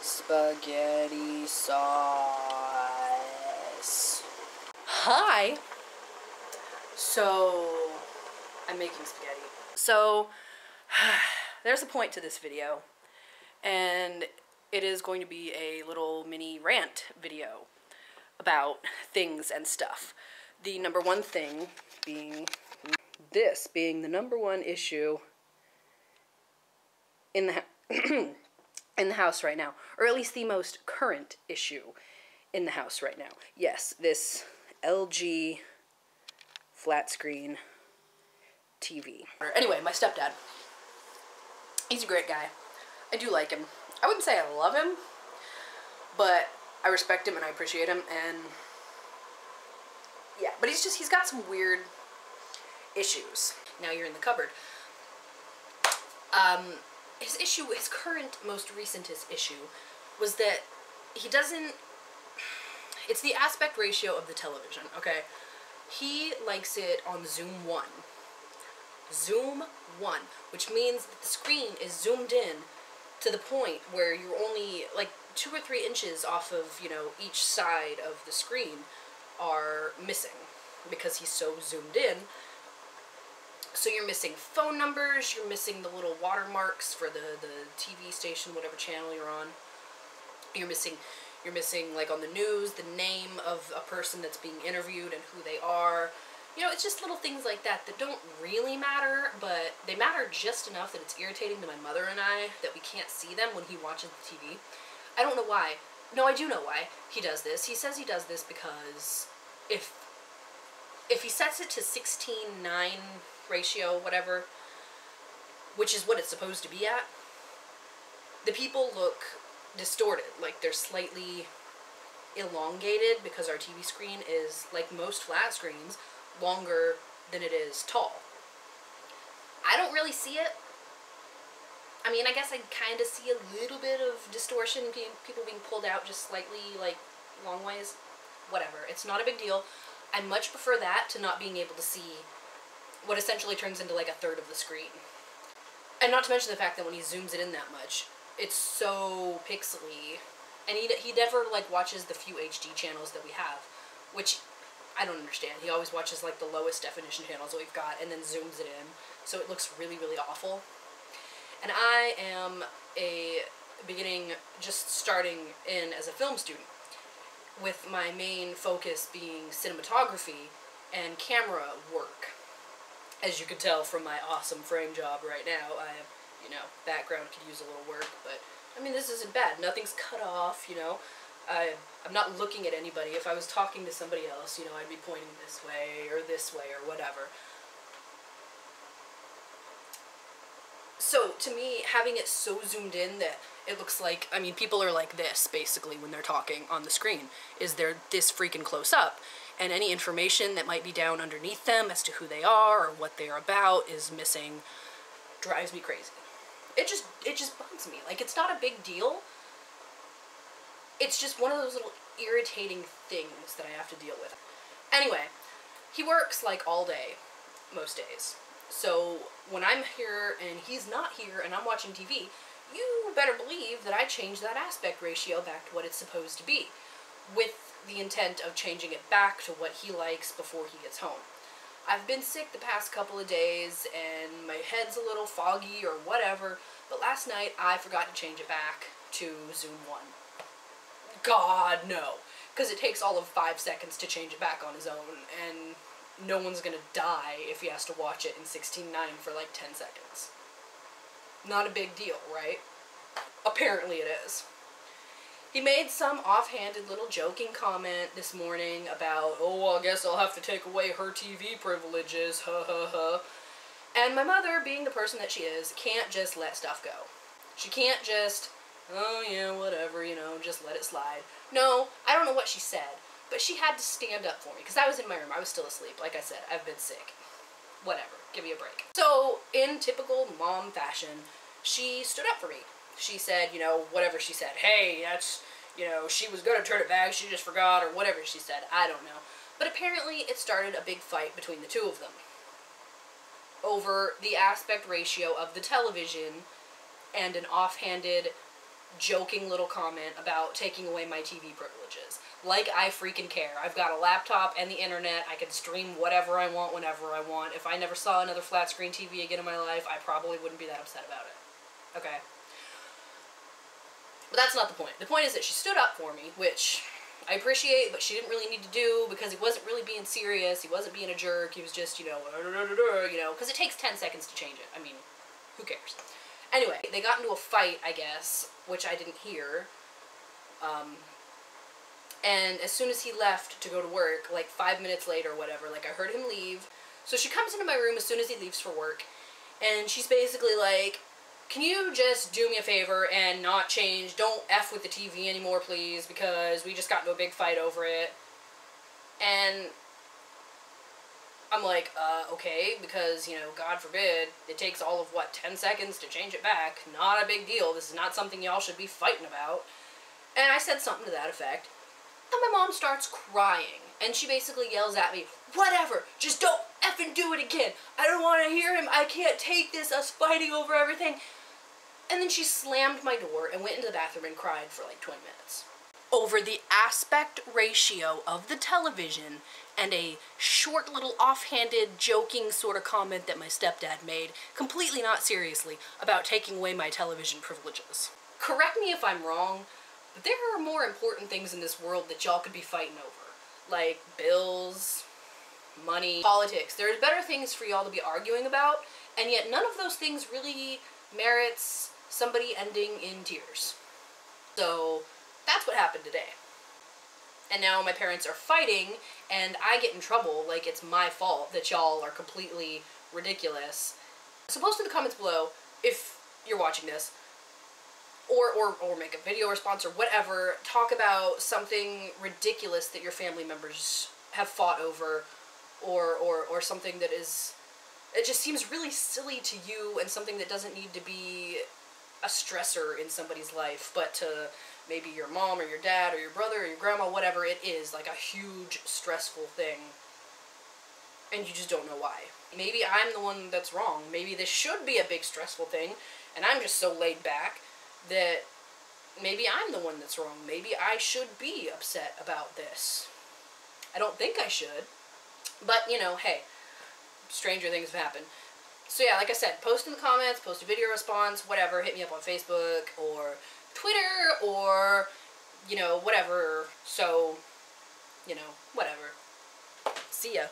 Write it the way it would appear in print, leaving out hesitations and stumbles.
spaghetti sauce. Hi! So, I'm making spaghetti. So, there's a point to this video, and it is going to be a little mini rant video about things and stuff. The number one thing being this being the number one issue in the in the house right now, or at least the most current issue in the house right now. Yes, this LG flat screen TV. Anyway, my stepdad. He's a great guy. I do like him. I wouldn't say I love him, but I respect him and I appreciate him, and yeah, but he's got some weird issues. Now you're in the cupboard. His current, most recentest issue was that he doesn't, it's the aspect ratio of the television, okay? He likes it on Zoom 1. Zoom 1, which means that the screen is zoomed in to the point where you're only like 2 or 3 inches off of, you know, each side of the screen are missing because he's so zoomed in. So you're missing phone numbers, you're missing the little watermarks for the TV station, whatever channel you're on. You're missing like on the news, the name of a person that's being interviewed and who they are. You know, it's just little things like that that don't really matter, but they matter just enough that it's irritating to my mother and I that we can't see them when he watches the TV. I don't know why. No, I do know why he does this. He says he does this because if he sets it to 16:9 ratio, whatever, which is what it's supposed to be at, the people look distorted, like they're slightly elongated because our TV screen is, like most flat screens, longer than it is tall. I don't really see it. I mean, I guess I kind of see a little bit of distortion, people being pulled out just slightly, like, long ways. Whatever. It's not a big deal. I much prefer that to not being able to see what essentially turns into like a third of the screen. And not to mention the fact that when he zooms it in that much, it's so pixely. And he never like watches the few HD channels that we have, which I don't understand. He always watches like the lowest definition channels that we've got and then zooms it in, so it looks really, really awful. And I am just starting in as a film student, with my main focus being cinematography and camera work. As you could tell from my awesome frame job right now, you know, background could use a little work, but, I mean, this isn't bad. Nothing's cut off, you know. I'm not looking at anybody. If I was talking to somebody else, you know, I'd be pointing this way or whatever. So, to me, having it so zoomed in that it looks like, I mean, people are like this, basically, when they're talking on the screen, is they're this freaking close up. And any information that might be down underneath them as to who they are or what they are about is missing. Drives me crazy. It just bugs me. Like, it's not a big deal. It's just one of those little irritating things that I have to deal with. Anyway, he works, like, all day, most days. So, when I'm here and he's not here and I'm watching TV, you better believe that I change that aspect ratio back to what it's supposed to be, with the intent of changing it back to what he likes before he gets home. I've been sick the past couple of days, and my head's a little foggy or whatever, but last night I forgot to change it back to Zoom 1. God, no. Because it takes all of 5 seconds to change it back on his own, and no one's gonna die if he has to watch it in 16:9 for like 10 seconds. Not a big deal, right? Apparently it is. He made some offhanded little joking comment this morning about, oh, I guess I'll have to take away her TV privileges, ha ha ha. And my mother, being the person that she is, can't just let stuff go. She can't just, oh yeah, whatever, you know, just let it slide. No, I don't know what she said, but she had to stand up for me, because I was in my room, I was still asleep. Like I said, I've been sick. Whatever, give me a break. So, in typical mom fashion, she stood up for me. She said, you know, whatever she said. Hey, that's, you know, she was going to turn it back, she just forgot, or whatever she said. I don't know. But apparently it started a big fight between the two of them over the aspect ratio of the television and an offhanded joking little comment about taking away my TV privileges. Like I freaking care. I've got a laptop and the internet. I can stream whatever I want whenever I want. If I never saw another flat screen TV again in my life, I probably wouldn't be that upset about it. Okay? But that's not the point. The point is that she stood up for me, which I appreciate, but she didn't really need to do, because he wasn't really being serious. He wasn't being a jerk. He was just, you know, because it takes 10 seconds to change it. I mean, who cares? Anyway, they got into a fight, I guess, which I didn't hear. And as soon as he left to go to work, like 5 minutes later or whatever, like I heard him leave. So she comes into my room as soon as he leaves for work, and she's basically like, can you just do me a favor and not change, don't F with the TV anymore, please, because we just got into a big fight over it. And I'm like, okay, because, you know, God forbid, it takes all of, 10 seconds to change it back. Not a big deal. This is not something y'all should be fighting about. And I said something to that effect. And my mom starts crying. And she basically yells at me, whatever, just don't effing do it again. I don't want to hear him. I can't take this, us fighting over everything. And then she slammed my door and went into the bathroom and cried for like 20 minutes. Over the aspect ratio of the television and a short little offhanded joking sort of comment that my stepdad made, completely not seriously, about taking away my television privileges. Correct me if I'm wrong, but there are more important things in this world that y'all could be fighting over. Like bills, money, politics. There's better things for y'all to be arguing about, and yet none of those things really merits somebody ending in tears. So that's what happened today. And now my parents are fighting, and I get in trouble like it's my fault that y'all are completely ridiculous. So post in the comments below if you're watching this, or make a video response or whatever, talk about something ridiculous that your family members have fought over, or something that is, it just seems really silly to you and something that doesn't need to be a stressor in somebody's life, but to maybe your mom or your dad or your brother or your grandma, whatever it is, like a huge stressful thing, and you just don't know why. Maybe I'm the one that's wrong. Maybe this should be a big stressful thing, and I'm just so laid back that maybe I'm the one that's wrong. Maybe I should be upset about this. I don't think I should, but, you know, hey, stranger things have happened. So yeah, like I said, post in the comments, post a video response, whatever, hit me up on Facebook or Twitter or, you know, whatever. So, you know, whatever. See ya.